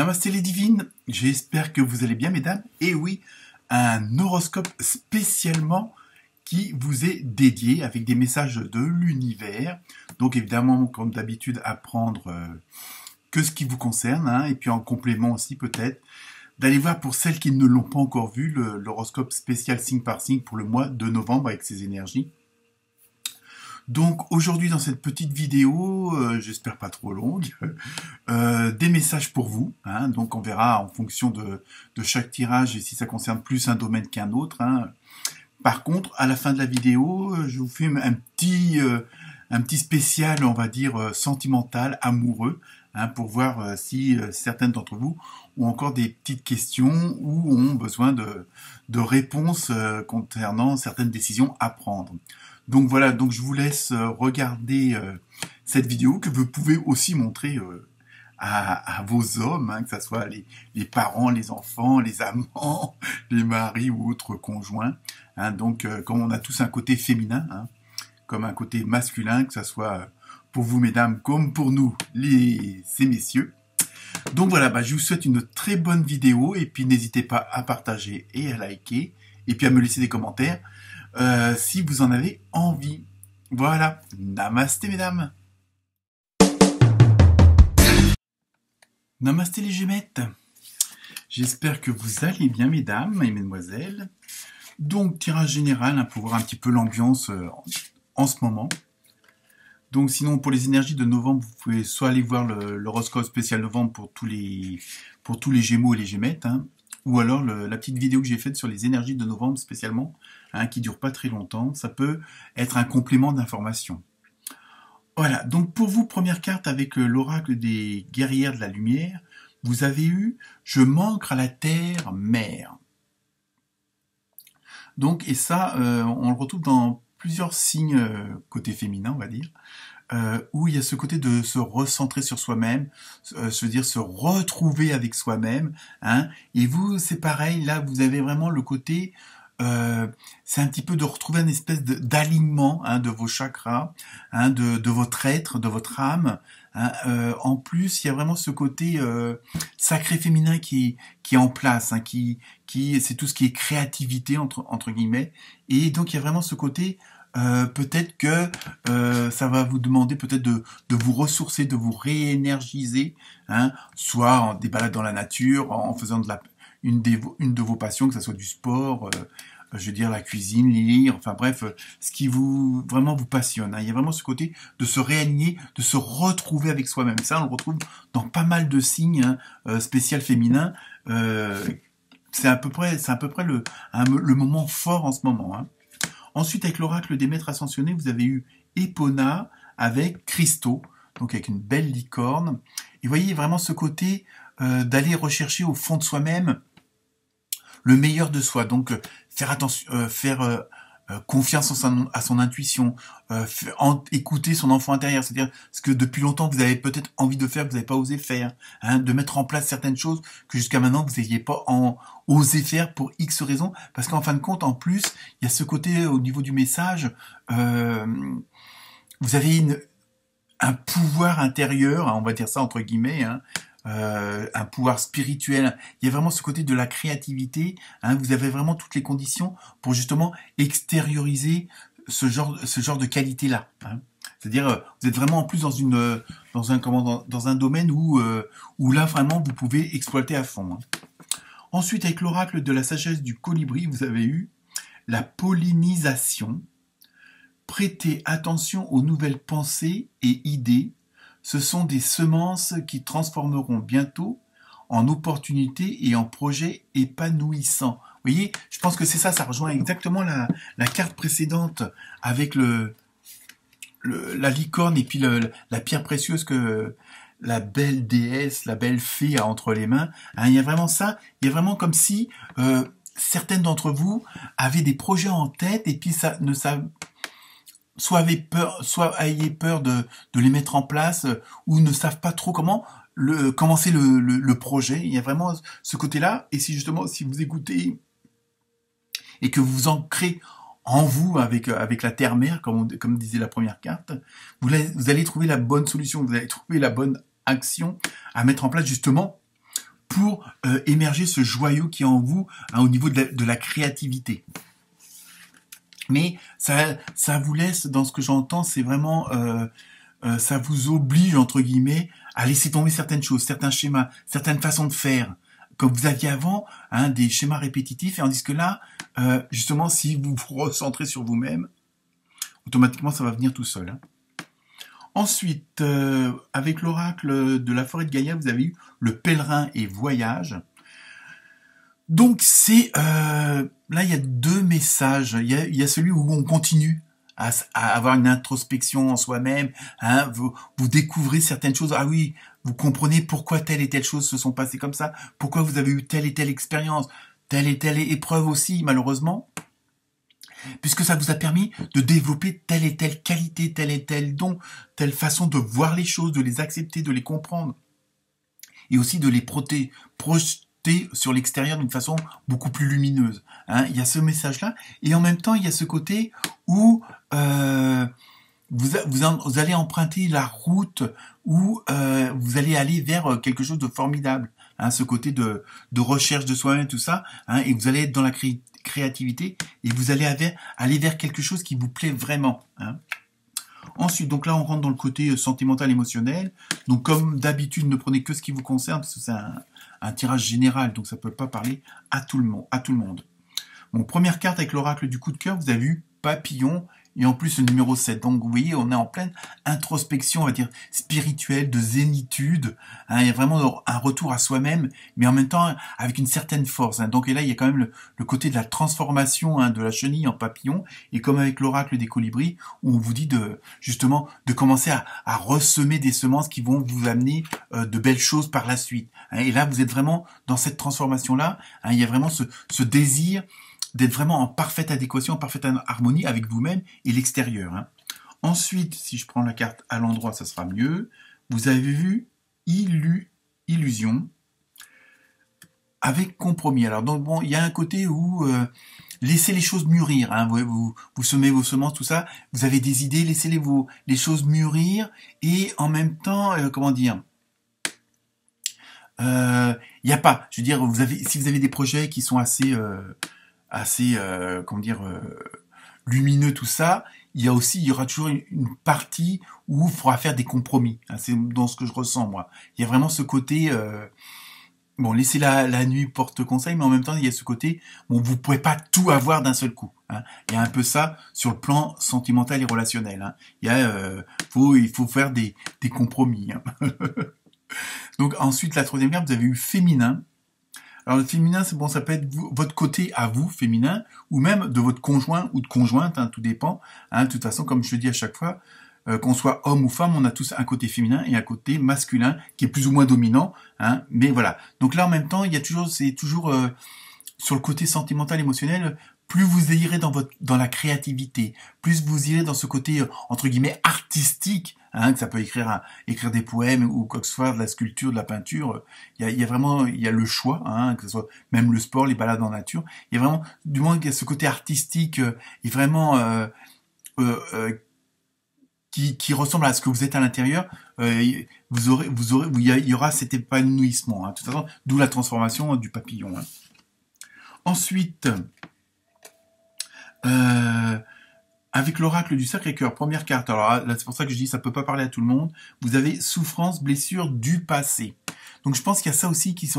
Namasté les divines, j'espère que vous allez bien mesdames. Et oui, un horoscope spécialement qui vous est dédié avec des messages de l'univers. Donc évidemment, comme d'habitude, à prendre que ce qui vous concerne. Et puis en complément aussi peut-être, d'aller voir pour celles qui ne l'ont pas encore vu, l'horoscope spécial signe par signe pour le mois de novembre avec ses énergies. Donc aujourd'hui dans cette petite vidéo, j'espère pas trop longue, des messages pour vous. Donc on verra en fonction de chaque tirage et si ça concerne plus un domaine qu'un autre. Par contre, à la fin de la vidéo, je vous fais un petit spécial, on va dire, sentimental, amoureux, pour voir si certaines d'entre vous ont encore des petites questions ou ont besoin de réponses concernant certaines décisions à prendre. Donc voilà, donc je vous laisse regarder cette vidéo que vous pouvez aussi montrer à vos hommes, que ce soit les parents, les enfants, les amants, les maris ou autres conjoints. Donc comme on a tous un côté féminin, comme un côté masculin, que ce soit pour vous mesdames comme pour nous ces messieurs. Donc voilà, je vous souhaite une très bonne vidéo et puis n'hésitez pas à partager et à liker et puis à me laisser des commentaires si vous en avez envie. Voilà, namasté mesdames. Namasté les gémettes. J'espère que vous allez bien mesdames et mesdemoiselles. Donc tirage général pour voir un petit peu l'ambiance en ce moment. Donc sinon pour les énergies de novembre, vous pouvez soit aller voir l'horoscope spécial novembre pour tous les gémeaux et les gémettes, ou alors la petite vidéo que j'ai faite sur les énergies de novembre spécialement, qui dure pas très longtemps. Ça peut être un complément d'information. Voilà, donc pour vous, première carte avec l'oracle des guerrières de la lumière, vous avez eu « Je m'ancre à la terre, mère ». Donc, et ça, on le retrouve dans plusieurs signes côté féminin, on va dire, où il y a ce côté de se recentrer sur soi-même, se retrouver avec soi-même. Et vous, c'est pareil, là, vous avez vraiment le côté... c'est un petit peu de retrouver une espèce d'alignement de vos chakras, de votre être, de votre âme. En plus, il y a vraiment ce côté sacré féminin qui est en place, qui c'est tout ce qui est créativité entre guillemets. Et donc il y a vraiment ce côté peut-être que ça va vous demander peut-être de vous ressourcer, de vous réénergiser, soit en des balades dans la nature, en faisant une de vos passions, que ce soit du sport, je veux dire la cuisine, lire, enfin bref, ce qui vraiment vous passionne. Il y a vraiment ce côté de se réaligner, de se retrouver avec soi-même. Ça, on le retrouve dans pas mal de signes spécial féminins. C'est à peu près le moment fort en ce moment. Ensuite, avec l'oracle des maîtres ascensionnés, vous avez eu Epona avec Christo, donc avec une belle licorne. Et vous voyez vraiment ce côté d'aller rechercher au fond de soi-même le meilleur de soi. Donc faire attention, faire confiance à son intuition, écouter son enfant intérieur, c'est-à-dire ce que depuis longtemps vous avez peut-être envie de faire, que vous n'avez pas osé faire, de mettre en place certaines choses que jusqu'à maintenant vous n'ayez pas osé faire pour X raisons, parce qu'en fin de compte, en plus, il y a ce côté au niveau du message, vous avez un pouvoir intérieur, on va dire ça entre guillemets, un pouvoir spirituel. Il y a vraiment ce côté de la créativité. Vous avez vraiment toutes les conditions pour justement extérioriser ce genre de qualité-là. C'est-à-dire, vous êtes vraiment en plus dans un domaine où là vraiment vous pouvez exploiter à fond. Ensuite, avec l'oracle de la sagesse du colibri, vous avez eu la pollinisation. Prêtez attention aux nouvelles pensées et idées. Ce sont des semences qui transformeront bientôt en opportunités et en projets épanouissants. Vous voyez, je pense que c'est ça rejoint exactement la carte précédente avec la licorne et puis la pierre précieuse que la belle déesse, la belle fée a entre les mains. Il y a vraiment ça, il y a vraiment comme si certaines d'entre vous avaient des projets en tête et puis soit ayez peur de les mettre en place ou ne savent pas trop comment commencer le projet. Il y a vraiment ce côté-là. Et si vous écoutez et que vous vous ancrez en vous avec la terre-mère, comme disait la première carte, vous allez trouver la bonne solution, vous allez trouver la bonne action à mettre en place justement pour émerger ce joyau qui est en vous, hein, au niveau de la créativité. Mais ça vous laisse, dans ce que j'entends, c'est vraiment, ça vous oblige, entre guillemets, à laisser tomber certaines choses, certains schémas, certaines façons de faire, comme vous aviez avant, hein, des schémas répétitifs, et tandis que là, justement, si vous vous recentrez sur vous-même, automatiquement, ça va venir tout seul. Hein. Ensuite, avec l'oracle de la forêt de Gaïa, vous avez eu le pèlerin et voyage. Donc c'est là il y a deux messages. Il y a celui où on continue à avoir une introspection en soi-même. Hein, vous découvrez certaines choses. Ah oui, vous comprenez pourquoi telle et telle chose se sont passées comme ça. Pourquoi vous avez eu telle et telle expérience, telle et telle épreuve aussi, malheureusement. Puisque ça vous a permis de développer telle et telle qualité, tel et tel don, telle façon de voir les choses, de les accepter, de les comprendre. Et aussi de les projeter sur l'extérieur d'une façon beaucoup plus lumineuse. Hein. Il y a ce message-là, et en même temps, il y a ce côté où vous allez emprunter la route, où vous allez aller vers quelque chose de formidable. Hein, ce côté de recherche de soi-même, tout ça, hein, et vous allez être dans la créativité, et vous allez aller vers quelque chose qui vous plaît vraiment. Hein. Ensuite, donc là, on rentre dans le côté sentimental, émotionnel. Donc, comme d'habitude, ne prenez que ce qui vous concerne, parce que c'est un tirage général, donc ça ne peut pas parler à tout le monde. Bon, première carte avec l'oracle du coup de cœur, vous avez eu Papillon, et en plus le numéro 7. Donc vous voyez, on est en pleine introspection, on va dire, spirituelle, de zénitude. Hein, il y a vraiment un retour à soi-même, mais en même temps avec une certaine force. Hein. Donc et là, il y a quand même le côté de la transformation, hein, de la chenille en papillon, et comme avec l'oracle des colibris, où on vous dit justement de commencer à ressemer des semences qui vont vous amener de belles choses par la suite. Hein. Et là, vous êtes vraiment dans cette transformation-là. Hein, il y a vraiment ce désir d'être vraiment en parfaite adéquation, en parfaite harmonie avec vous-même et l'extérieur. Hein. Ensuite, si je prends la carte à l'endroit, ça sera mieux. Vous avez vu illusion avec compromis. Alors donc bon, il y a un côté où laissez les choses mûrir. Hein. Vous semez vos semences, tout ça. Vous avez des idées, laissez les choses mûrir et en même temps, comment dire. Il n'y a pas. Je veux dire, si vous avez des projets qui sont assez comment dire, lumineux, tout ça, il y aura toujours une partie où il faudra faire des compromis. Hein, c'est dans ce que je ressens, moi. Il y a vraiment ce côté, bon, laissez la nuit porte conseil, mais en même temps, il y a ce côté, bon, vous pouvez pas tout avoir d'un seul coup. Hein. Il y a un peu ça sur le plan sentimental et relationnel. Hein. Il faut faire des compromis. Hein. Donc ensuite, la troisième carte, vous avez eu féminin. Alors le féminin, c'est bon, ça peut être votre côté à vous, féminin, ou même de votre conjoint ou de conjointe, hein, tout dépend. Hein, de toute façon, comme je le dis à chaque fois, qu'on soit homme ou femme, on a tous un côté féminin et un côté masculin qui est plus ou moins dominant. Hein, mais voilà. Donc là, en même temps, c'est toujours sur le côté sentimental, émotionnel. Plus vous irez dans la créativité, plus vous irez dans ce côté entre guillemets artistique. Hein, que ça peut écrire des poèmes ou quoi que ce soit, de la sculpture, de la peinture. Il y a vraiment le choix, hein, que ce soit même le sport, les balades en nature. Il y a vraiment, du moins, il y a ce côté artistique et vraiment qui ressemble à ce que vous êtes à l'intérieur. Il y aura cet épanouissement. Hein, de toute façon, d'où la transformation du papillon. Hein. Ensuite. Avec l'oracle du Sacré-Cœur, première carte, alors là c'est pour ça que je dis ça peut pas parler à tout le monde, vous avez souffrance, blessure du passé. Donc je pense qu'il y a ça aussi qui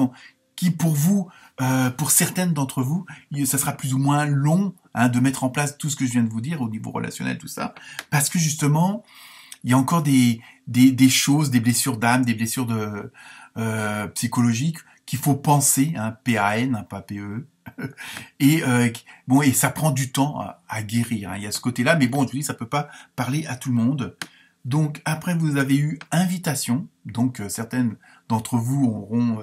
pour vous, pour certaines d'entre vous, ça sera plus ou moins long hein, de mettre en place tout ce que je viens de vous dire au niveau relationnel, tout ça, parce que justement, il y a encore des choses, des blessures d'âme, des blessures psychologiques qu'il faut penser, hein, PAN, hein, pas PE. Et bon, et ça prend du temps à guérir. Hein. Il y a ce côté-là, mais bon, je vous dis, ça peut pas parler à tout le monde. Donc après, vous avez eu invitation. Donc certaines d'entre vous auront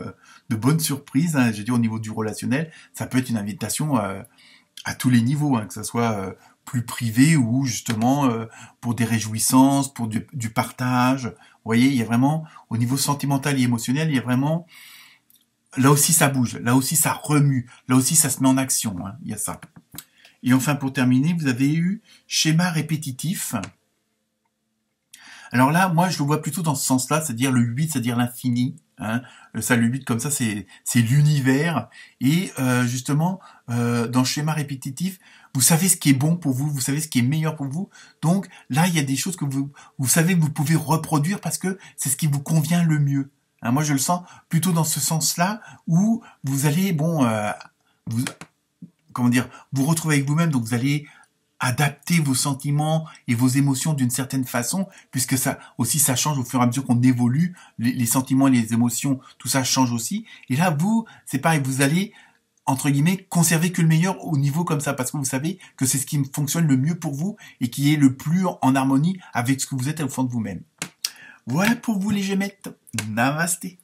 de bonnes surprises. Hein. Je dis au niveau du relationnel, ça peut être une invitation à tous les niveaux, hein, que ça soit plus privé ou justement pour des réjouissances, pour du partage. Vous voyez, il y a vraiment au niveau sentimental et émotionnel, il y a vraiment là aussi ça bouge, là aussi ça remue, là aussi ça se met en action, hein, il y a ça. Et enfin pour terminer, vous avez eu schéma répétitif. Alors là, moi je le vois plutôt dans ce sens-là, c'est-à-dire le 8, c'est-à-dire l'infini. Hein. Ça, le but comme ça, c'est l'univers. Et justement, dans le schéma répétitif, vous savez ce qui est bon pour vous, vous savez ce qui est meilleur pour vous. Donc là, il y a des choses que vous savez que vous pouvez reproduire parce que c'est ce qui vous convient le mieux. Hein, moi, je le sens plutôt dans ce sens-là où vous allez, vous, comment dire, vous retrouver avec vous-même. Donc vous allez adapter vos sentiments et vos émotions d'une certaine façon, puisque ça aussi ça change au fur et à mesure qu'on évolue, les sentiments, les émotions, tout ça change aussi. Et là, vous, c'est pareil, vous allez entre guillemets conserver que le meilleur au niveau comme ça, parce que vous savez que c'est ce qui fonctionne le mieux pour vous et qui est le plus en harmonie avec ce que vous êtes au fond de vous-même. Voilà pour vous les Gémettes. Namasté.